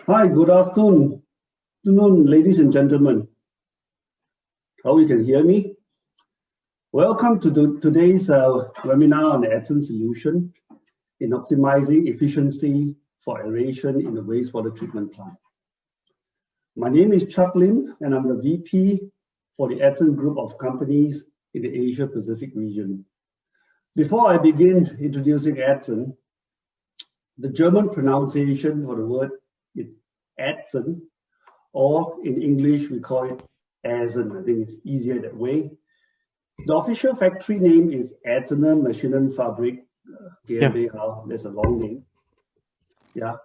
Hi, good afternoon, ladies and gentlemen. How you can hear me? Welcome to today's webinar on Edson solution in optimizing efficiency for aeration in the wastewater treatment plant. My name is Chuck Lim, and I'm the VP for the Edson group of companies in the Asia Pacific region. Before I begin introducing Edson, the German pronunciation for the word is Edson, or in English we call it Edson. I think it's easier that way. The official factory name is Edsoner Maschinenfabrik GmbH. That's a long name. Yeah.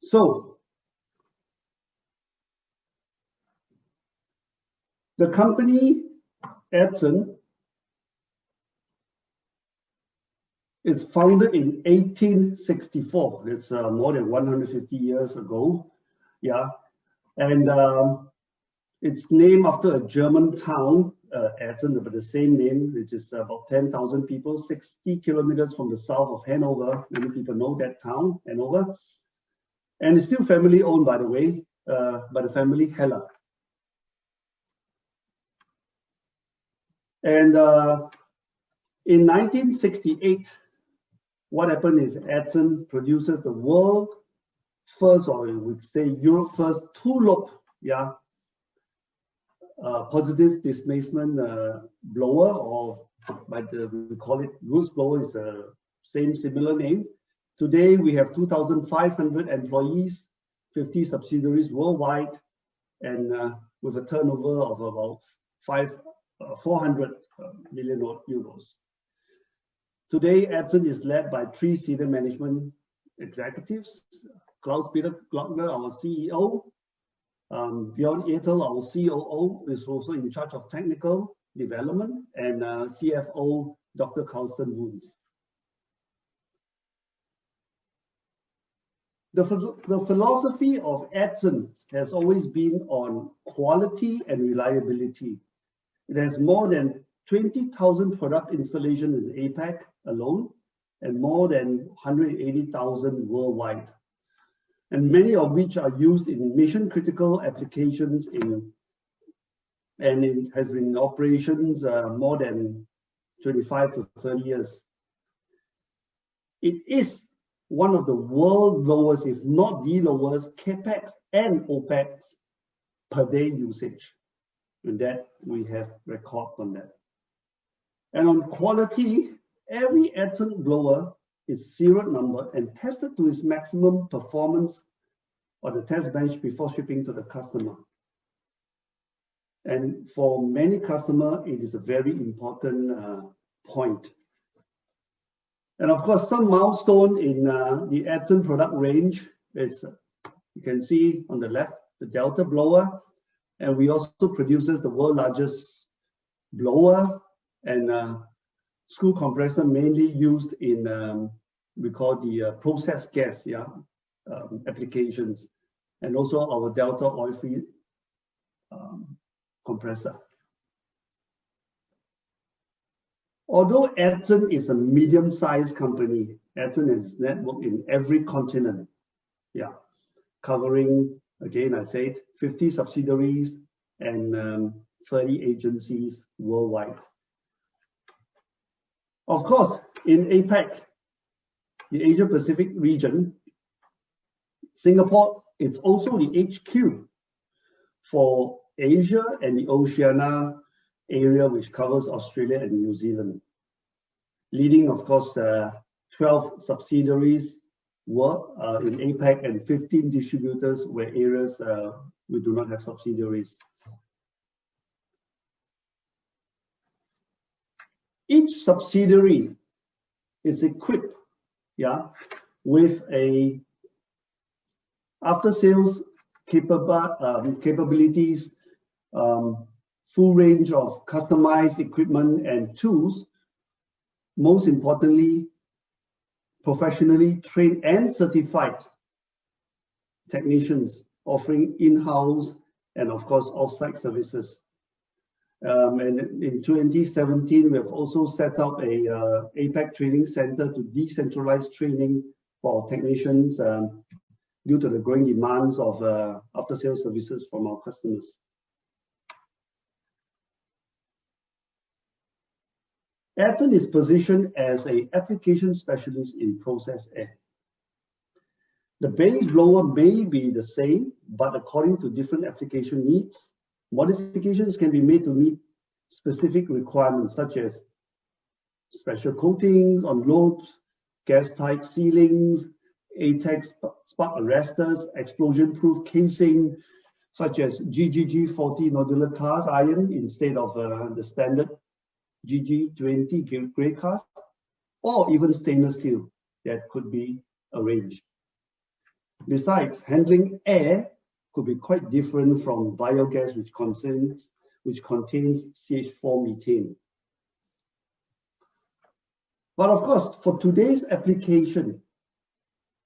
So the company Edson is founded in 1864. It's more than 150 years ago. Yeah, and it's named after a German town, Edson, with the same name, which is about 10,000 people, 60 kilometers from the south of Hanover. Many people know that town, Hanover. And it's still family owned, by the way, by the family Heller. And in 1968, what happened is Edson produces the world first, or we would say Europe first, two-lobe, positive displacement blower, or we call it Roots blower, is a similar name. Today we have 2,500 employees, 50 subsidiaries worldwide, and with a turnover of about 400 million euros. Today, Edson is led by 3 senior management executives: Klaus-Peter Glockner, our CEO, Björn Ethel, our COO, is also in charge of technical development, and CFO, Dr. Carsten Wunz. The philosophy of Edson has always been on quality and reliability. It has more than 20,000 product installations in APAC alone, and more than 180,000 worldwide, and many of which are used in mission-critical applications and it has been in operations more than 25 to 30 years. It is one of the world's lowest, if not the lowest, CapEx and OpEx per day usage. And that we have records on that. And on quality, every Edson blower is serial numbered and tested to its maximum performance on the test bench before shipping to the customer. And for many customers, it is a very important point. And of course, some milestone in the Edson product range is, you can see on the left, the Delta blower. And we also produces the world's largest blower and screw compressor, mainly used in we call the process gas applications, and also our Delta oil-free compressor. Although Edson is a medium-sized company, Edson is networked in every continent, covering, again, I said, 50 subsidiaries and 30 agencies worldwide. Of course, in APAC, the Asia Pacific region, Singapore, it's also the HQ for Asia and the Oceania area, which covers Australia and New Zealand. Leading, of course, 12 subsidiaries were in APAC and 15 distributors where areas we do not have subsidiaries. Each subsidiary is equipped, with a after-sales capabilities, full range of customized equipment and tools. Most importantly, professionally trained and certified technicians offering in-house and, of course, off-site services. And in 2017, we have also set up a APAC training center to decentralize training for technicians due to the growing demands of after-sales services from our customers. Ayrton is positioned as an application specialist in process air. The base blower may be the same, but according to different application needs, modifications can be made to meet specific requirements such as special coatings on lobes, gas-tight sealings, ATEX spark arresters, explosion-proof casing, such as GGG40 nodular cast iron instead of the standard GG20 grey cast, or even stainless steel that could be arranged. Besides, handling air could be quite different from biogas, which contains CH4 methane. But of course, for today's application,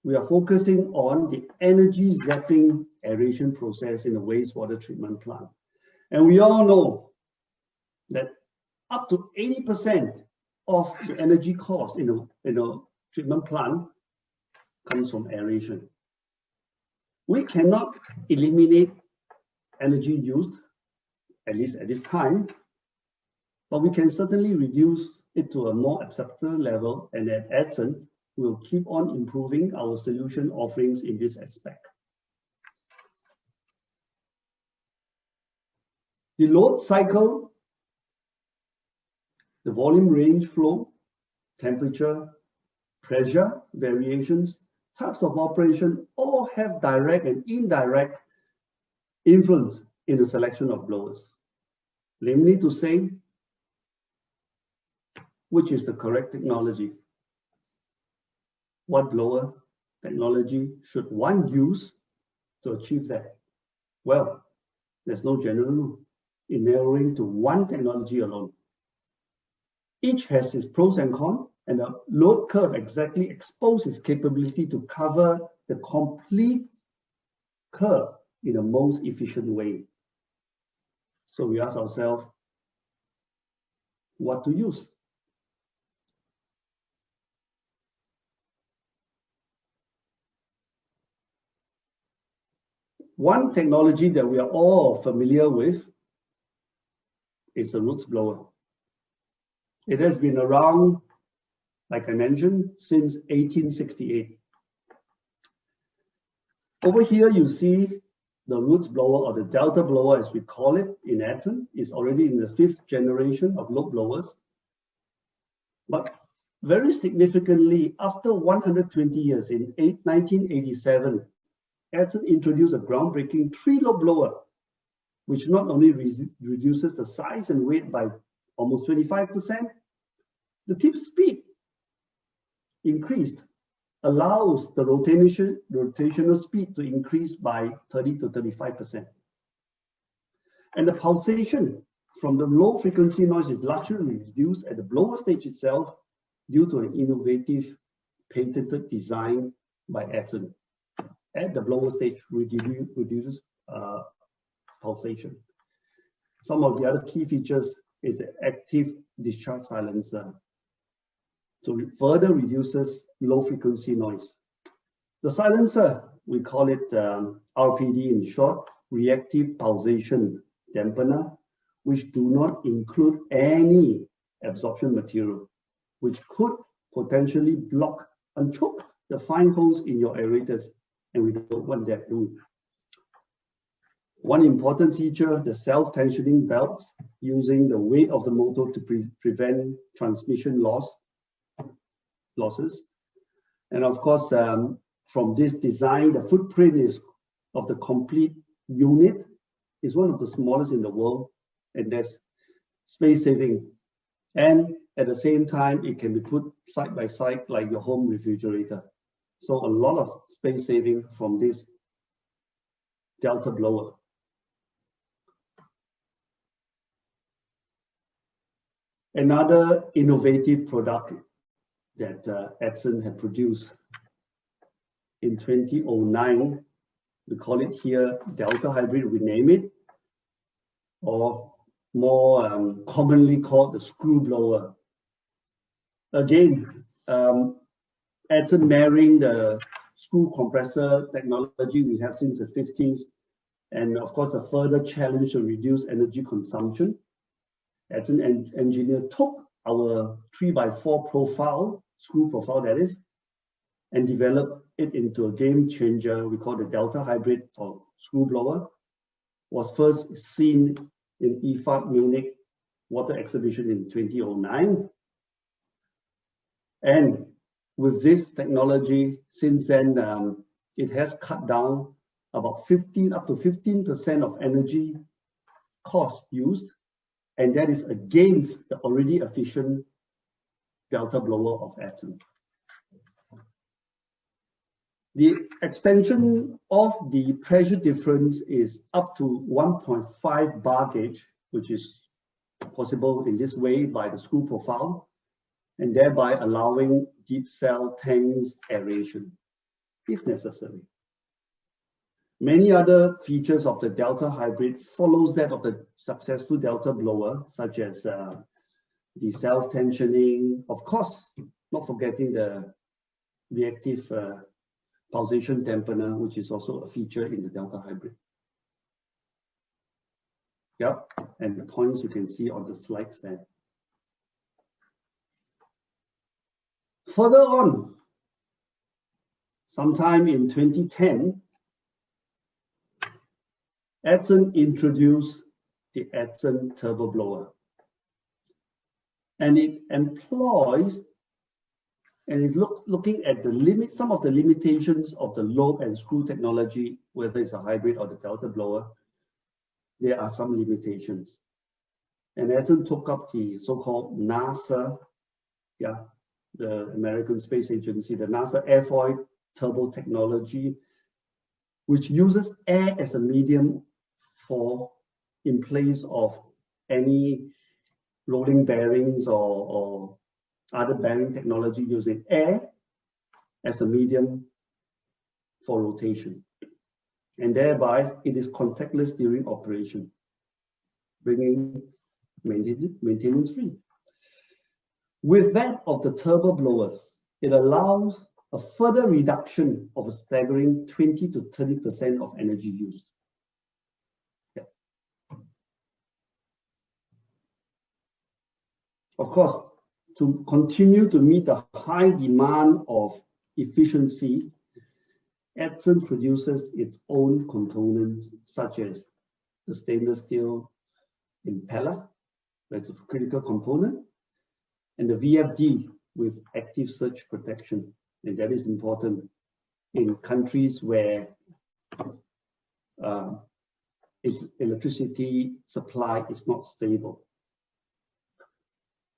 we are focusing on the energy zapping aeration process in a wastewater treatment plant. And we all know that up to 80% of the energy cost in a treatment plant comes from aeration. We cannot eliminate energy used, at least at this time, but we can certainly reduce it to a more acceptable level, and at Ayrton, we will keep on improving our solution offerings in this aspect. The load cycle, the volume range flow, temperature, pressure variations, types of operation all have direct and indirect influence in the selection of blowers. Namely to say, which is the correct technology? What blower technology should one use to achieve that? Well, there's no general rule in narrowing to one technology alone. Each has its pros and cons, and the load curve exactly exposes its capability to cover the complete curve in the most efficient way. So we ask ourselves, what to use? One technology that we are all familiar with is the roots blower. It has been around, like I mentioned, since 1868. Over here, you see the roots blower, or the delta blower as we call it in Ayrton, is already in the 5th generation of load blowers. But very significantly, after 120 years, in 1987, Ayrton introduced a groundbreaking 3-load blower, which not only reduces the size and weight by almost 25%, the tip speed increased, allows the rotational speed to increase by 30 to 35%. And the pulsation from the low frequency noise is largely reduced at the blower stage itself due to an innovative patented design by Ayrton. At the blower stage, reduces pulsation. Some of the other key features is the active discharge silencer. So it further reduces low frequency noise. The silencer, we call it RPD in short, reactive pulsation dampener, which do not include any absorption material, which could potentially block and choke the fine holes in your aerators, and we don't want that doing. One important feature, the self-tensioning belt, using the weight of the motor to prevent transmission losses. And of course, from this design, the footprint of the complete unit is one of the smallest in the world, and there's space saving. And at the same time, it can be put side by side like your home refrigerator. So a lot of space saving from this delta blower. Another innovative product that Ayrton had produced in 2009, we call it here Delta Hybrid, we name it, or more commonly called the screw blower. Again, Edson marrying the screw compressor technology we have since the 50s, and of course a further challenge to reduce energy consumption. Edson engineer took our 3x4 profile, screw profile that is, and developed it into a game changer we call the Delta Hybrid or screw blower. Was first seen in IFA Munich Water Exhibition in 2009. And with this technology, since then, it has cut down about up to 15% of energy cost used, and that is against the already efficient Delta blower of Edson. The extension of the pressure difference is up to 1.5 bar gauge, which is possible in this way by the screw profile, and thereby allowing deep cell tanks aeration if necessary. Many other features of the Delta Hybrid follows that of the successful Delta blower, such as the self-tensioning, of course, not forgetting the reactive pulsation dampener, which is also a feature in the Delta Hybrid. Yep, and the points you can see on the slides there. Further on, sometime in 2010, Edson introduced the Edson turbo blower, and it employs and is looking at the some of the limitations of the lobe and screw technology, whether it's a hybrid or the Delta blower. There are some limitations. And Edson took up the so-called NASA, the American Space Agency, the NASA airfoil turbo technology, which uses air as a medium in place of any rolling bearings or other bearing technology, using air as a medium for rotation. And thereby, it is contactless during operation, bringing maintenance free. With that of the turbo blowers, it allows a further reduction of a staggering 20 to 30% of energy use. Of course, to continue to meet the high demand of efficiency, Edson produces its own components, such as the stainless steel impeller, that's a critical component, and the VFD with active surge protection. And that is important in countries where electricity supply is not stable.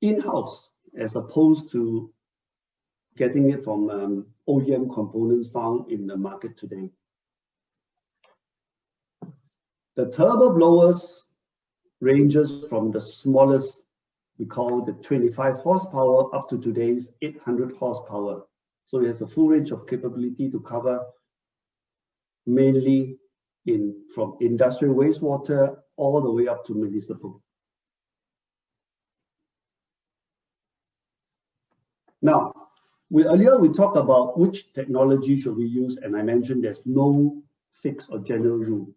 In-house, as opposed to getting it from OEM components found in the market today. The turbo blowers ranges from the smallest, we call the 25 horsepower, up to today's 800 horsepower. So it has a full range of capability to cover mainly from industrial wastewater all the way up to municipal. Now, earlier we talked about which technology should we use, and I mentioned there's no fixed or general rule.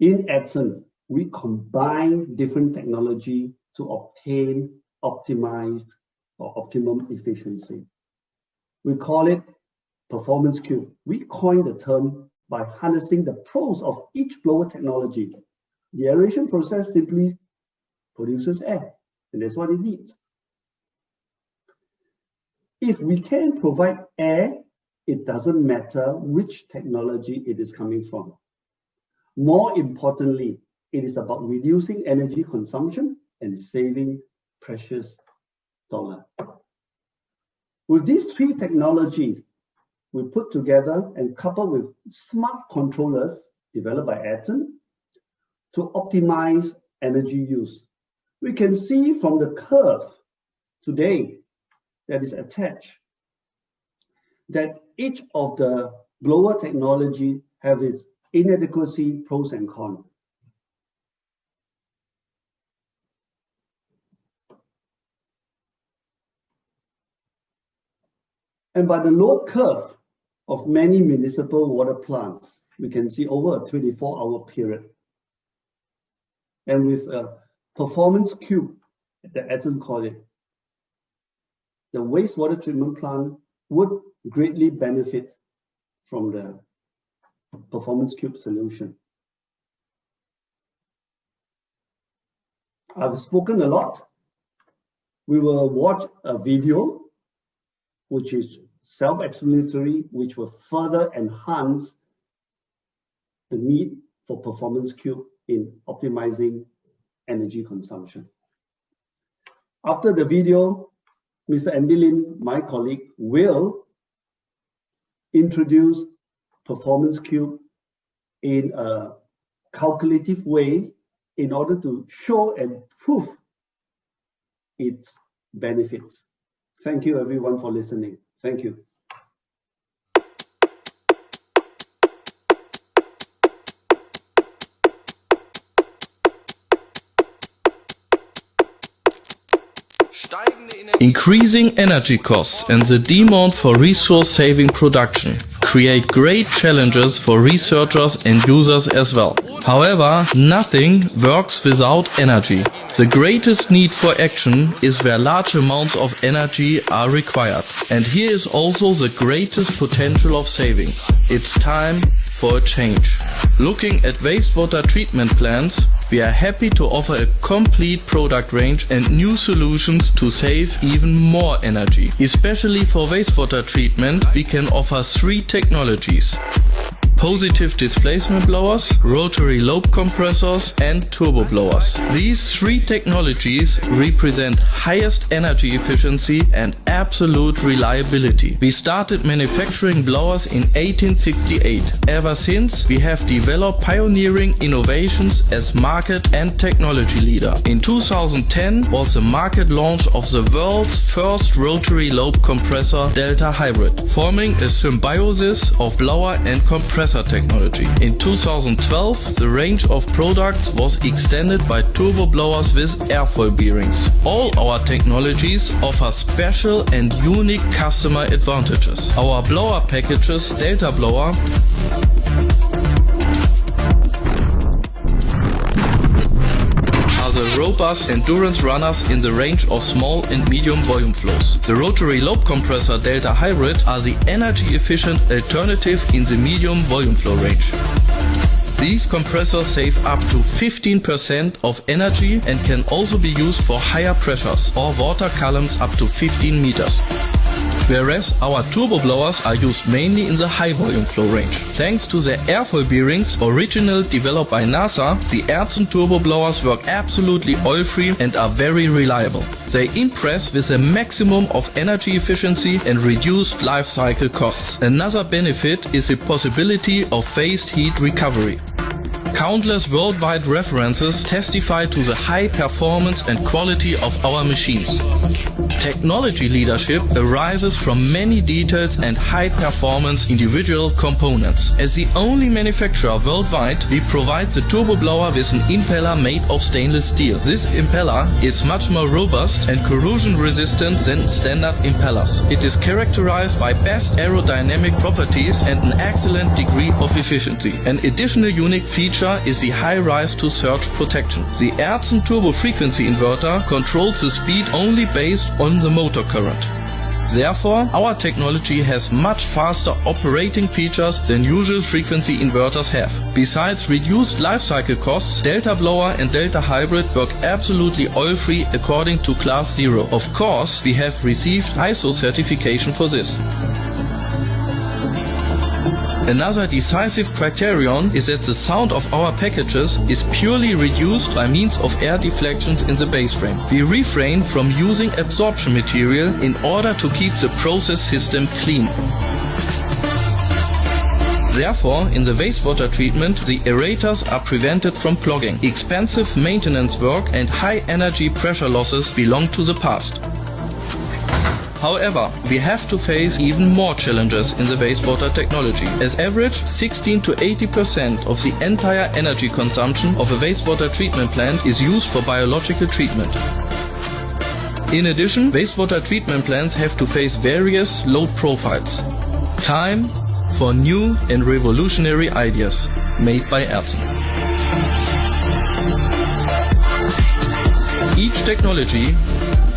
In Edson, we combine different technology to obtain optimized or optimum efficiency. We call it performance cube. We coined the term by harnessing the pros of each blower technology. The aeration process simply produces air, and that's what it needs. If we can provide air, it doesn't matter which technology it is coming from. More importantly, it is about reducing energy consumption and saving precious dollar. With these three technologies, we put together and coupled with smart controllers developed by Edson to optimize energy use. We can see from the curve today that is attached that each of the blower technology have its inadequacy, pros and cons. And by the load curve of many municipal water plants, we can see over a 24-hour period. And with a performance cube, the Edson called it, the wastewater treatment plant would greatly benefit from the performance cube solution. I've spoken a lot. We will watch a video which is self-explanatory, which will further enhance the need for performance cube in optimizing energy consumption. After the video, Mr. Andy Lin, my colleague, will introduce performance cube in a calculative way in order to show and prove its benefits. Thank you everyone for listening. Thank you. Increasing energy costs and the demand for resource-saving production create great challenges for researchers and users as well. However, nothing works without energy. The greatest need for action is where large amounts of energy are required. And here is also the greatest potential of savings. It's time for a change. Looking at wastewater treatment plants, we are happy to offer a complete product range and new solutions to save even more energy. Especially for wastewater treatment, we can offer 3 technologies: positive displacement blowers, rotary lobe compressors and turbo blowers. These 3 technologies represent highest energy efficiency and absolute reliability. We started manufacturing blowers in 1868. Ever since, we have developed pioneering innovations as market and technology leader. In 2010 was the market launch of the world's first rotary lobe compressor Delta Hybrid, forming a symbiosis of blower and compressor technology. In 2012, the range of products was extended by turbo blowers with airfoil bearings. All our technologies offer special and unique customer advantages. Our blower packages, Delta Blower, the robust endurance runners in the range of small and medium volume flows. The rotary lobe compressor Delta Hybrid are the energy efficient alternative in the medium volume flow range. These compressors save up to 15% of energy and can also be used for higher pressures or water columns up to 15 meters. Whereas our turbo blowers are used mainly in the high volume flow range. Thanks to their airfoil bearings, originally developed by NASA, the Edson turbo blowers work absolutely oil-free and are very reliable. They impress with a maximum of energy efficiency and reduced life cycle costs. Another benefit is the possibility of phased heat recovery. Countless worldwide references testify to the high performance and quality of our machines. Technology leadership arises from many details and high performance individual components. As the only manufacturer worldwide, we provide the turbo blower with an impeller made of stainless steel. This impeller is much more robust and corrosion resistant than standard impellers. It is characterized by best aerodynamic properties and an excellent degree of efficiency. An additional unique feature is the high rise to surge protection. The Edson turbo frequency inverter controls the speed only based on the motor current. Therefore, our technology has much faster operating features than usual frequency inverters have. Besides reduced life cycle costs, Delta Blower and Delta Hybrid work absolutely oil-free according to Class 0. Of course, we have received ISO certification for this. Another decisive criterion is that the sound of our packages is purely reduced by means of air deflections in the base frame. We refrain from using absorption material in order to keep the process system clean. Therefore, in the wastewater treatment, the aerators are prevented from clogging. Expensive maintenance work and high energy pressure losses belong to the past. However, we have to face even more challenges in the wastewater technology. As average, 16 to 80% of the entire energy consumption of a wastewater treatment plant is used for biological treatment. In addition, wastewater treatment plants have to face various load profiles. Time for new and revolutionary ideas made by Epson. Each technology,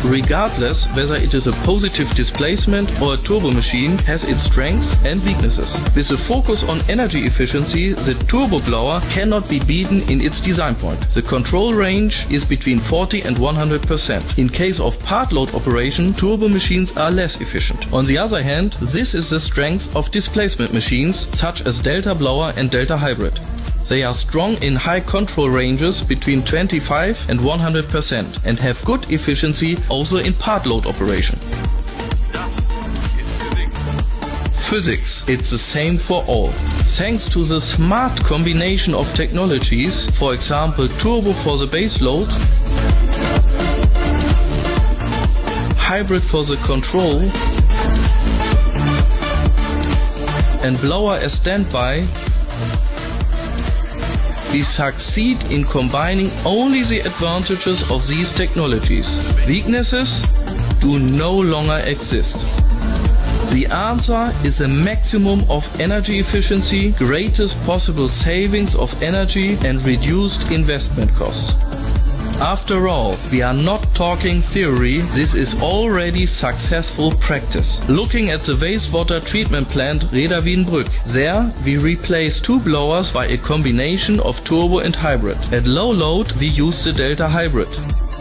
regardless whether it is a positive displacement or a turbo machine, has its strengths and weaknesses. With a focus on energy efficiency, the turbo blower cannot be beaten in its design point. The control range is between 40 and 100%. In case of part load operation, turbo machines are less efficient. On the other hand, this is the strength of displacement machines such as Delta blower and Delta hybrid. They are strong in high control ranges between 25 and 100% and have good efficiency also in part load operation. Physics, it's the same for all. Thanks to the smart combination of technologies, for example turbo for the base load, hybrid for the control, and blower as standby, we succeed in combining only the advantages of these technologies. Weaknesses do no longer exist. The answer is a maximum of energy efficiency, greatest possible savings of energy and reduced investment costs. After all, we are not talking theory, this is already successful practice. Looking at the wastewater treatment plant Reda Wiedenbrück, there we replace two blowers by a combination of turbo and hybrid. At low load we use the Delta hybrid.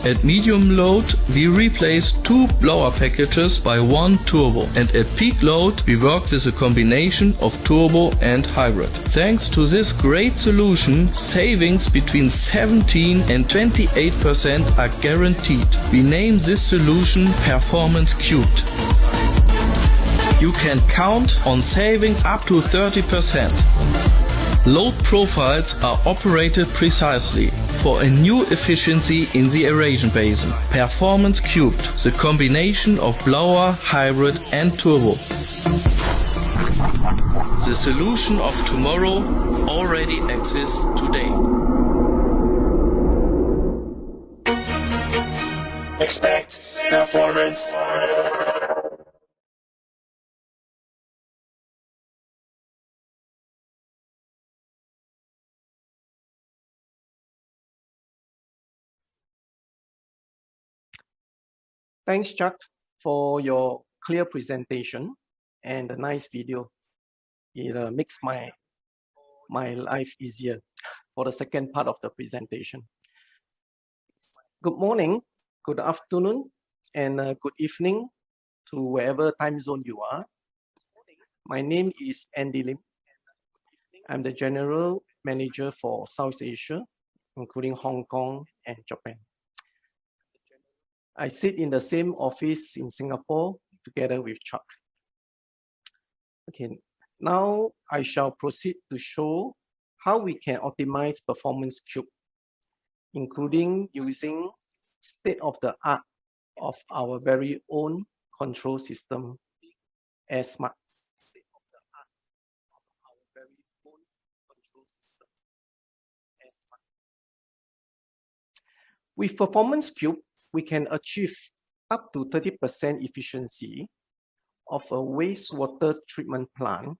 At medium load we replace two blower packages by one turbo, and at peak load we work with a combination of turbo and hybrid. Thanks to this great solution, savings between 17 and 28% are guaranteed. We name this solution Performance Cubed. You can count on savings up to 30%. Load profiles are operated precisely for a new efficiency in the aeration basin. Performance Cubed, the combination of blower, hybrid and turbo. The solution of tomorrow already exists today. Expect performance. Thanks, Chuck, for your clear presentation and a nice video. It makes my life easier for the second part of the presentation. Good morning, good afternoon, and good evening to wherever time zone you are. My name is Andy Lim. I'm the General Manager for South Asia, including Hong Kong and Japan. I sit in the same office in Singapore together with Chuck. Okay, now I shall proceed to show how we can optimize Performance Cube, including using state-of-the-art of our very own control system, SIWW. With Performance Cube, we can achieve up to 30% efficiency of a wastewater treatment plant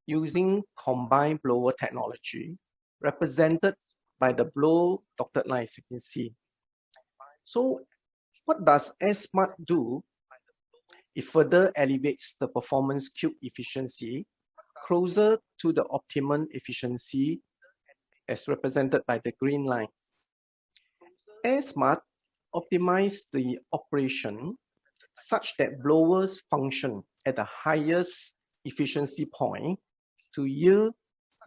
using combined blower technology, represented by the blue dotted lines you can see. So what does SIWW do? It further elevates the Performance Cube efficiency closer to the optimum efficiency as represented by the green line. SIWW optimize the operation such that blowers function at the highest efficiency point to yield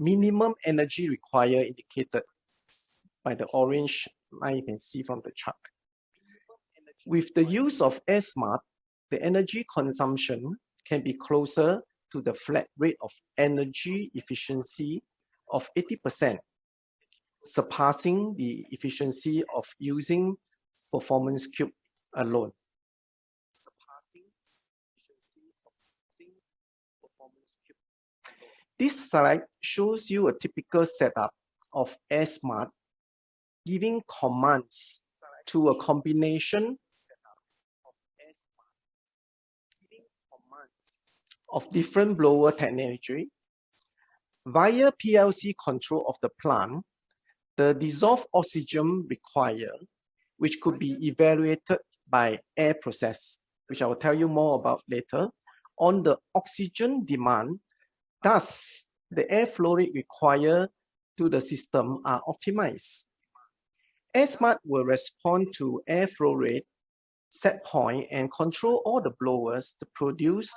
minimum energy required, indicated by the orange line you can see from the chart. With the use of SIWW, the energy consumption can be closer to the flat rate of energy efficiency of 80%, surpassing the efficiency of using Performance Cube alone. This slide shows you a typical setup of SIWW giving commands to a combination of different blower technology. Via PLC control of the plant, the dissolved oxygen required, which could be evaluated by air process, which I will tell you more about later, on the oxygen demand. Thus, the air flow rate required to the system are optimized. AirSmart will respond to air flow rate set point and control all the blowers to produce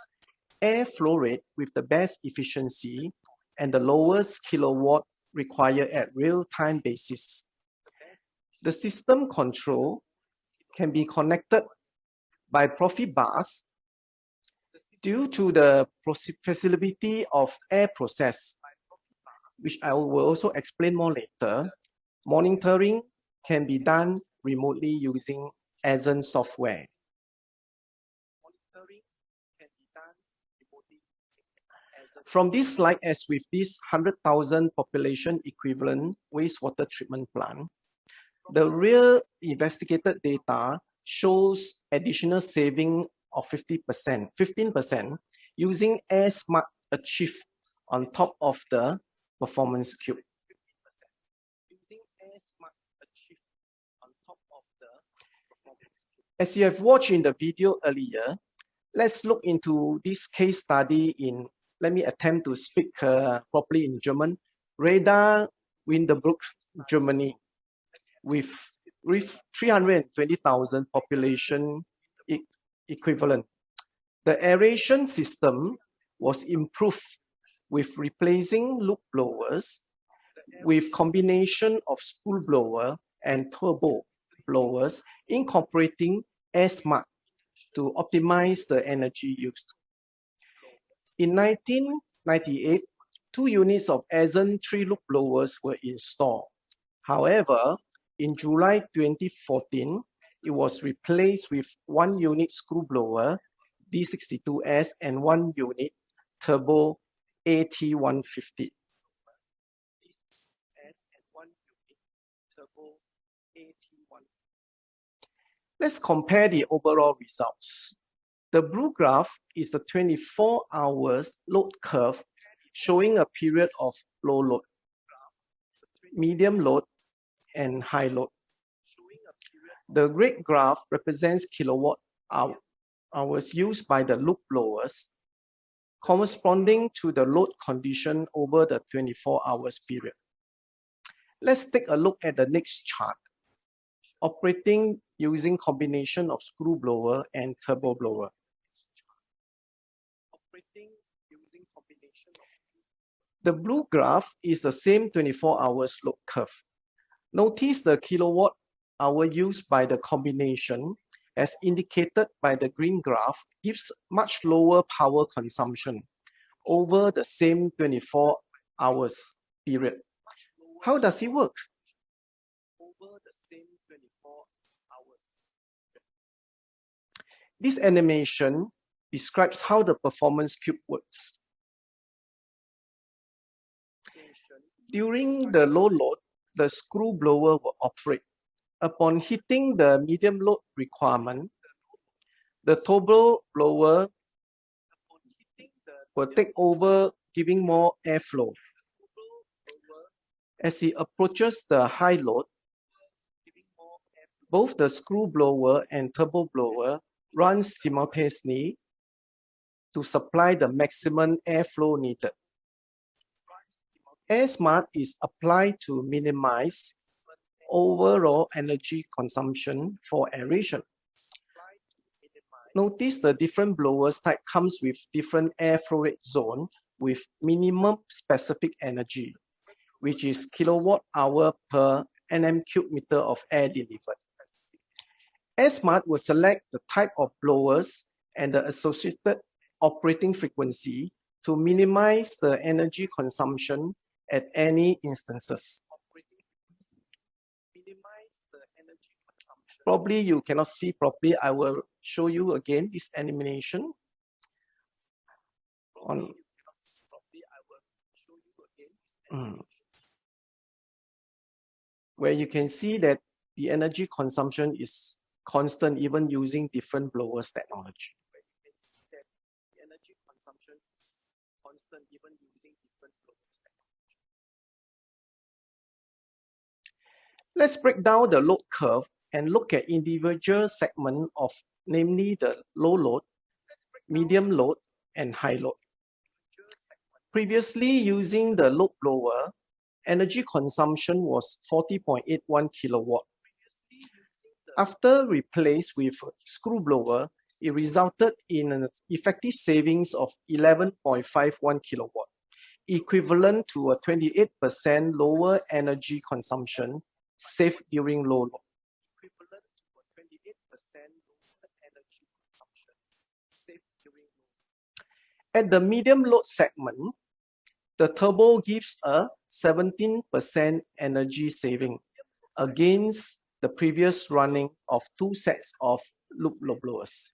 air flow rate with the best efficiency and the lowest kilowatt required at real-time basis. The system control can be connected by profit bars due to the facility of air process, which I will also explain more later. Monitoring can be done remotely using Ascent software. From this slide, as with this 100,000 population equivalent wastewater treatment plant, the real investigated data shows additional saving of 15% using AirSmart Achieve on top of the performance cube. As you have watched in the video earlier, let's look into this case study in, let me attempt to speak properly in German, Reda Winterbrook, Germany, with 320,000 population equivalent. The aeration system was improved with replacing loop blowers with combination of spool blower and turbo blowers, incorporating AirSmart to optimize the energy used. In 1998, 2 units of Ascent 3-loop blowers were installed. However, in July 2014, it was replaced with 1 unit screw blower, D62S, and 1 unit turbo AT150. Let's compare the overall results. The blue graph is the 24 hours load curve showing a period of low load, medium load, and high load. The red graph represents kilowatt hours used by the loop blowers, corresponding to the load condition over the 24 hours period. Let's take a look at the next chart. Operating using combination of screw blower and turbo blower. The blue graph is the same 24 hours load curve. Notice the kilowatt hour used by the combination, as indicated by the green graph, gives much lower power consumption over the same 24 hours period. How does it work? This animation describes how the performance cube works. During the low load, the screw blower will operate. Upon hitting the medium load requirement, the turbo blower will take over, giving more airflow. As it approaches the high load, both the screw blower and turbo blower run simultaneously to supply the maximum airflow needed. AirSmart is applied to minimize overall energy consumption for aeration. Notice the different blowers type comes with different airflow rate zone with minimum specific energy, which is kilowatt hour per nm cube meter of air delivered. AirSmart will select the type of blowers and the associated operating frequency to minimize the energy consumption at any instances. Probably you cannot see properly. I will show you again this animation. Where you can see that the energy consumption is constant even using different blowers technology. The energy consumption is constant even using different blowers technology. Let's break down the load curve and look at individual segments of, namely the low load, medium load, and high load. Previously, using the load blower, energy consumption was 40.81 kilowatt. After replaced with screw blower, it resulted in an effective savings of 11.51 kilowatt, equivalent to a 28% lower energy consumption saved during low load. At the medium load segment, the turbo gives a 17% energy saving against the previous running of 2 sets of loop blowers.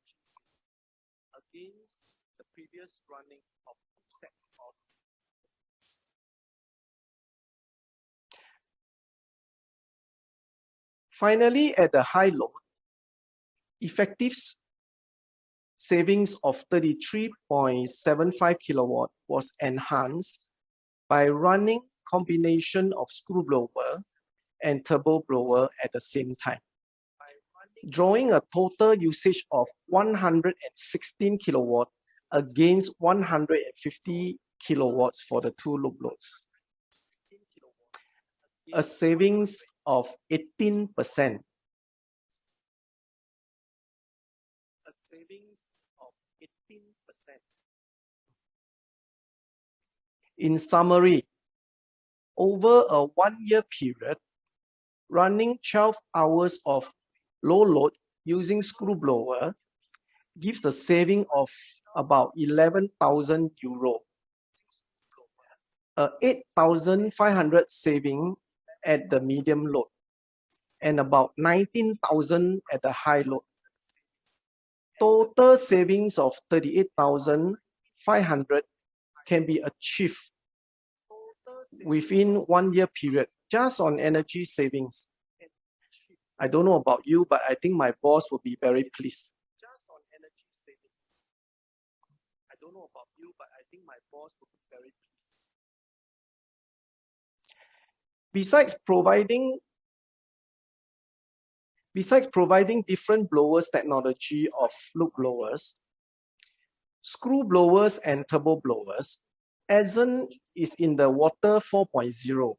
Finally, at the high load, effective savings of 33.75 kilowatt was enhanced by running combination of screw blower and turbo blower at the same time, drawing a total usage of 116 kilowatt against 150 kilowatts for the 2 loop loads, a savings of 18%. In summary, over a 1-year period, running 12 hours of low load using screw blower gives a saving of about 11,000 euro, a 8,500 saving at the medium load, and about 19,000 at the high load. Total savings of 38,500 can be achieved within 1-year period just on energy savings. I don't know about you, but I think my boss will be very pleased. Besides providing different blowers technology of loop blowers, screw blowers and turbo blowers, Essen is in the Water 4.0,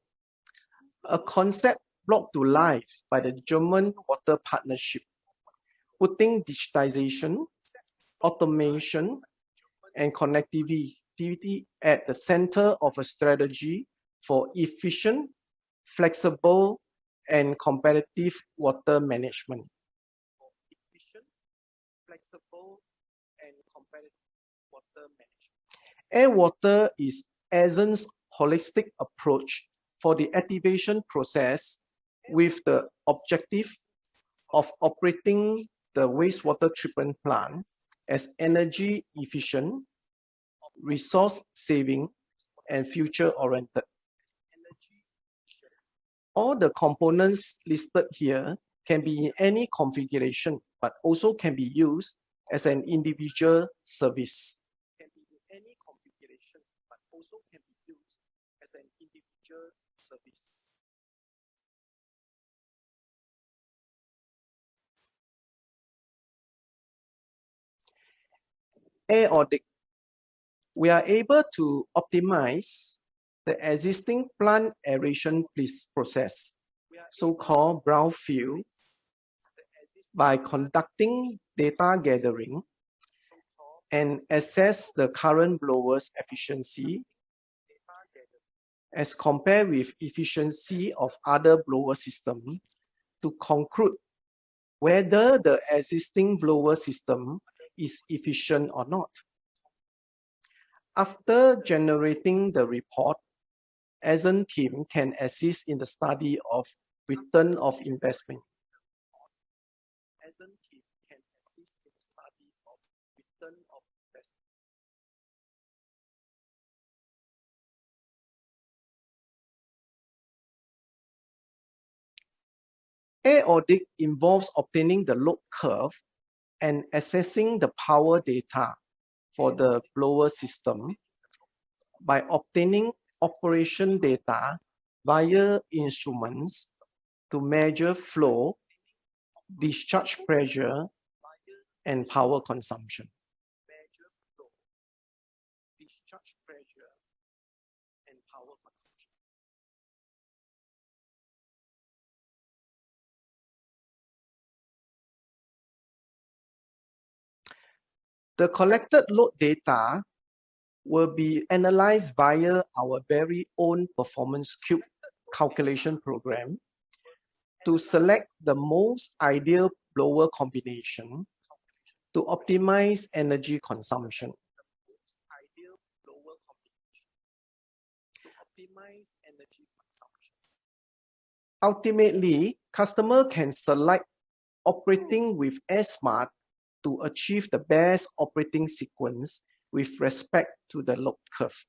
a concept brought to life by the German Water Partnership, putting digitization, automation, and connectivity at the center of a strategy for efficient, flexible, and competitive water management. Air water is Essen's holistic approach for the activation process with the objective of operating the wastewater treatment plant as energy efficient, resource saving, and future oriented. All the components listed here can be in any configuration, but also can be used as an individual service. Air audit. We are able to optimize the existing plant aeration process, so-called brownfield, by conducting data gathering and assess the current blower's efficiency as compared with efficiency of other blower systems to conclude whether the existing blower system is efficient or not. After generating the report, Essen team can assist in the study of return of investment. Air audit involves obtaining the load curve and assessing the power data for the blower system by obtaining operation data via instruments to measure flow, discharge pressure, and power consumption. The collected load data will be analyzed via our very own performance cube calculation program to select the most ideal blower combination to optimize energy consumption. Ultimately, customer can select operating with AirSmart to achieve the best operating sequence with respect to the load curve.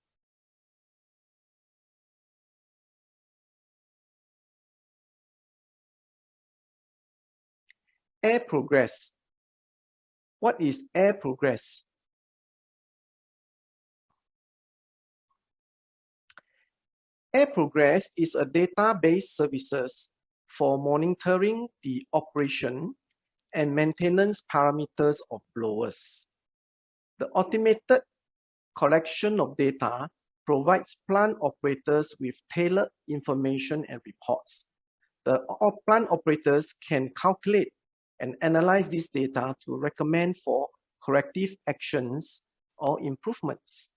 Air progress. What is air progress? Air progress is a database services for monitoring the operation and maintenance parameters of blowers. The automated collection of data provides plant operators with tailored information and reports. The plant operators can calculate and analyze this data to recommend for corrective actions or improvements.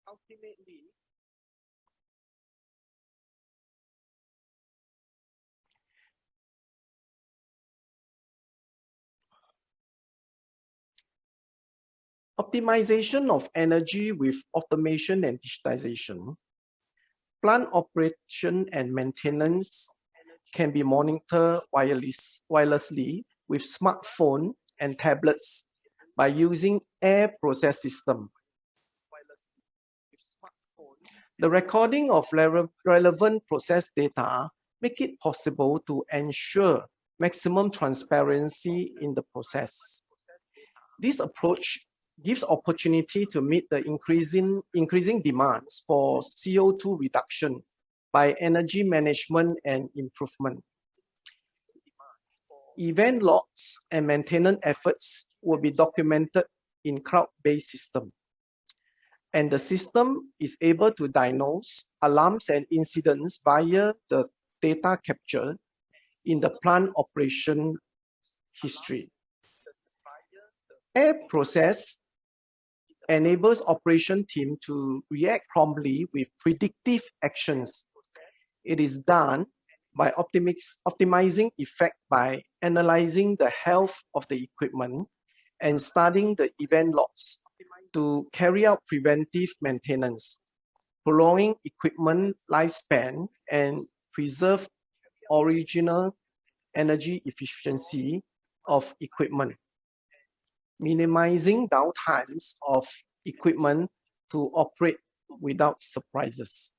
Ultimately, optimization of energy with automation and digitization. Plant operation and maintenance can be monitored wirelessly with smartphone and tablets by using air process system. The recording of relevant process data make it possible to ensure maximum transparency in the process. This approach gives opportunity to meet the increasing demands for CO2 reduction by energy management and improvement. Event logs and maintenance efforts will be documented in cloud-based system. And the system is able to diagnose alarms and incidents via the data captured in the plant operation history. Air process enables operation team to react promptly with predictive actions. It is done by optimizing effect by analyzing the health of the equipment and studying the event logs to carry out preventive maintenance, prolonging equipment lifespan and preserve original energy efficiency of equipment, minimizing downtimes of equipment to operate without surprises.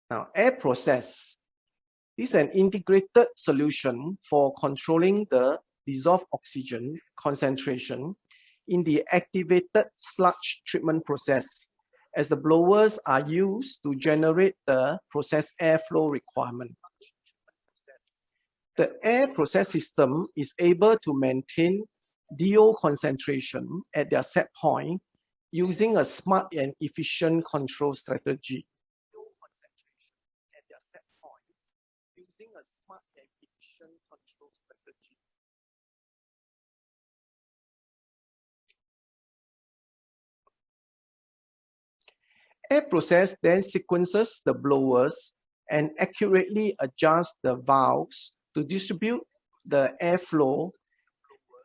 Now, air process is an integrated solution for controlling the dissolved oxygen concentration in the activated sludge treatment process, as the blowers are used to generate the process airflow requirement. The air process system is able to maintain DO concentration at their set point using a smart and efficient control strategy. Air process then sequences the blowers and accurately adjusts the valves to distribute the airflow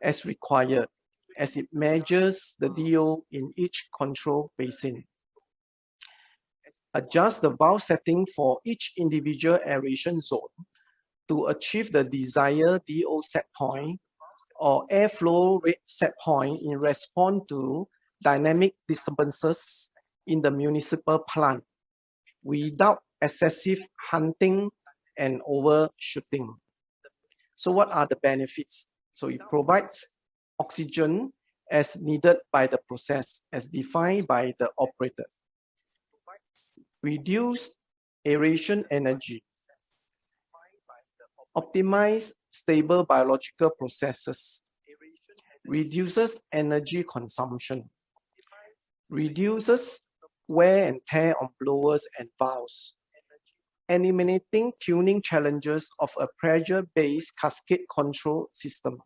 as required, as it measures the DO in each control basin. Adjust the valve setting for each individual aeration zone to achieve the desired DO set point or airflow rate set point in response to dynamic disturbances in the municipal plant without excessive hunting and overshooting. So what are the benefits? So it provides oxygen as needed by the process as defined by the operator. Reduce aeration energy. Optimize stable biological processes. Reduces energy consumption. Reduces wear and tear on blowers and valves. Eliminating tuning challenges of a pressure-based cascade control system.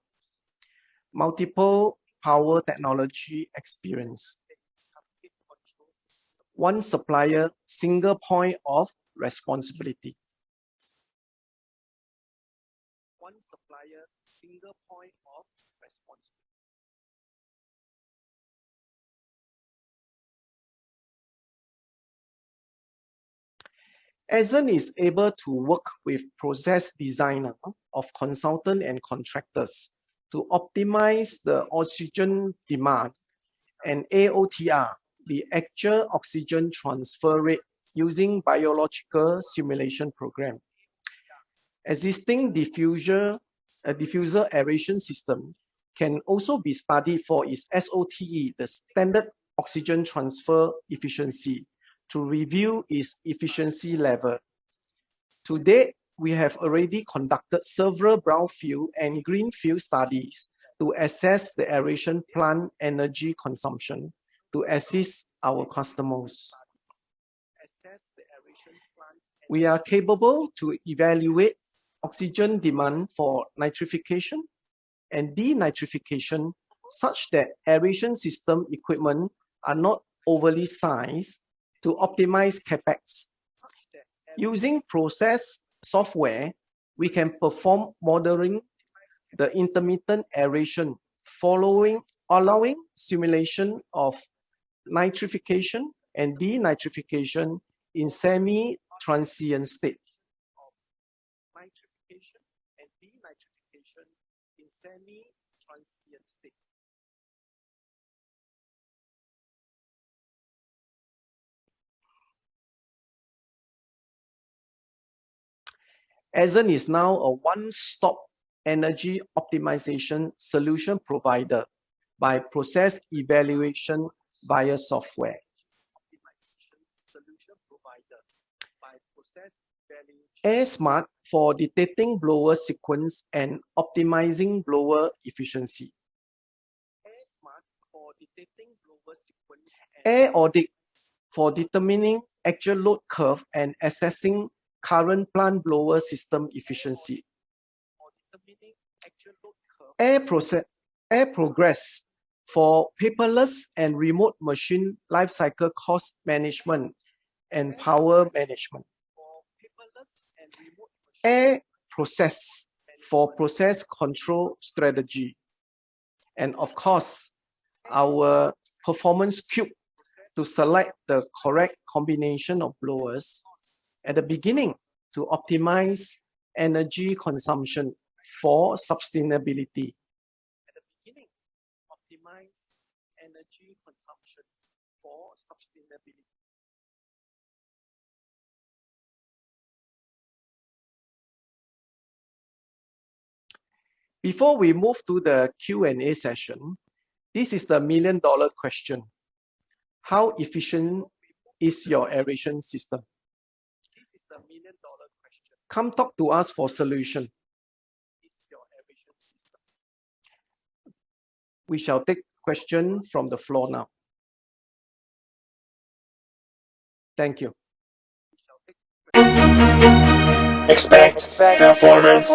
Multiple power technology experience. One supplier, single point of responsibility. One supplier, single point of responsibility. Essen is able to work with process designer of consultant and contractors to optimize the oxygen demand and AOTR, the actual oxygen transfer rate, using biological simulation program. Existing diffuser aeration system can also be studied for its SOTE, the standard oxygen transfer efficiency, to review its efficiency level. To date, we have already conducted several brownfield and greenfield studies to assess the aeration plant energy consumption to assist our customers. We are capable to evaluate oxygen demand for nitrification and denitrification such that aeration system equipment are not overly sized to optimize CapEx. Using process software, we can perform modeling the intermittent aeration allowing simulation of nitrification and denitrification in semi-transient state. Essen is now a one-stop energy optimization solution provider by process evaluation via software. AirSmart for detecting blower sequence and optimizing blower efficiency. Air Audit for determining actual load curve and assessing current plant blower system efficiency. Air Progress for paperless and remote machine lifecycle cost management and power management. Air Process for process control strategy. And of course, our performance cube to select the correct combination of blowers at the beginning to optimize energy consumption for sustainability. Before we move to the Q&A session, this is the million-dollar question. How efficient is your aeration system? Come talk to us for solution. We shall take questions from the floor now. Thank you. Expect performance.